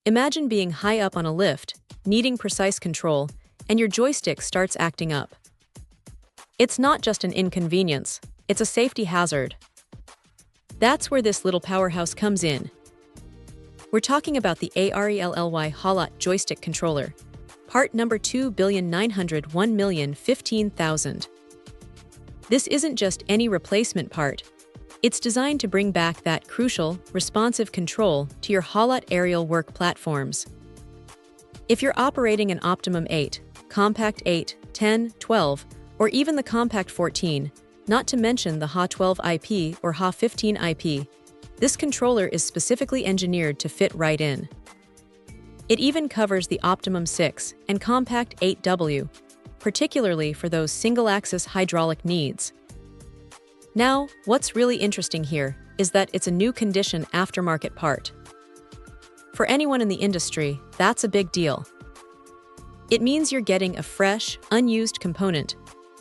Imagine being high up on a lift, needing precise control, and your joystick starts acting up. It's not just an inconvenience, it's a safety hazard. That's where this little powerhouse comes in. We're talking about the ARELLY Haulotte Joystick Controller, part number 2,901,015,000. This isn't just any replacement part. It's designed to bring back that crucial, responsive control to your Haulotte aerial work platforms. If you're operating an Optimum 8, Compact 8, 10, 12, or even the Compact 14, not to mention the Ha12 IP or Ha15 IP, this controller is specifically engineered to fit right in. It even covers the Optimum 6 and Compact 8W, particularly for those single-axis hydraulic needs. Now, what's really interesting here is that it's a new condition aftermarket part. For anyone in the industry, that's a big deal. It means you're getting a fresh, unused component,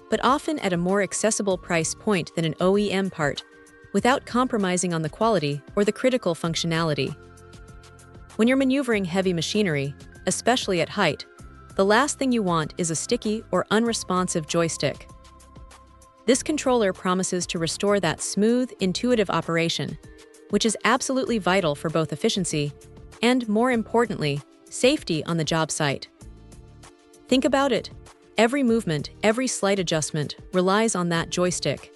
but often at a more accessible price point than an OEM part, without compromising on the quality or the critical functionality. When you're maneuvering heavy machinery, especially at height, the last thing you want is a sticky or unresponsive joystick. This controller promises to restore that smooth, intuitive operation, which is absolutely vital for both efficiency and, more importantly, safety on the job site. Think about it. Every movement, every slight adjustment relies on that joystick.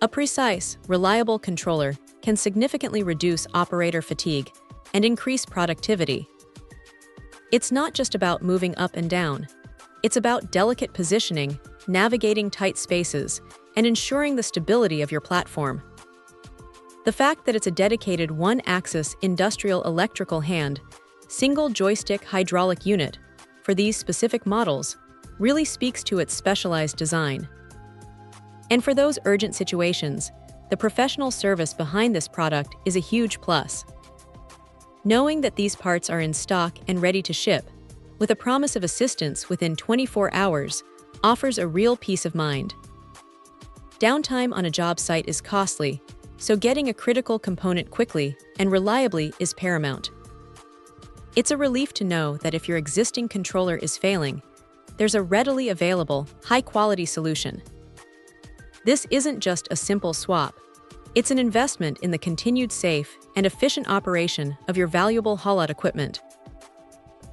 A precise, reliable controller can significantly reduce operator fatigue and increase productivity. It's not just about moving up and down. It's about delicate positioning, navigating tight spaces, and ensuring the stability of your platform. The fact that it's a dedicated one-axis industrial electrical hand, single joystick hydraulic unit for these specific models really speaks to its specialized design. And for those urgent situations, the professional service behind this product is a huge plus. Knowing that these parts are in stock and ready to ship, with a promise of assistance within 24 hours, offers a real peace of mind. Downtime on a job site is costly, so getting a critical component quickly and reliably is paramount. It's a relief to know that if your existing controller is failing, there's a readily available, high-quality solution. This isn't just a simple swap. It's an investment in the continued safe and efficient operation of your valuable Haulotte equipment.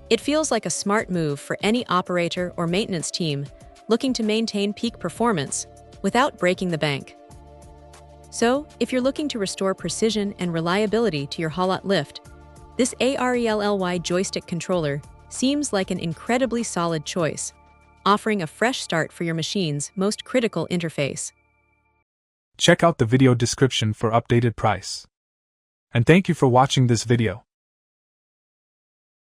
It feels like a smart move for any operator or maintenance team looking to maintain peak performance without breaking the bank. So, if you're looking to restore precision and reliability to your Haulotte lift, this ARELLY joystick controller seems like an incredibly solid choice, offering a fresh start for your machine's most critical interface. Check out the video description for updated price. And thank you for watching this video.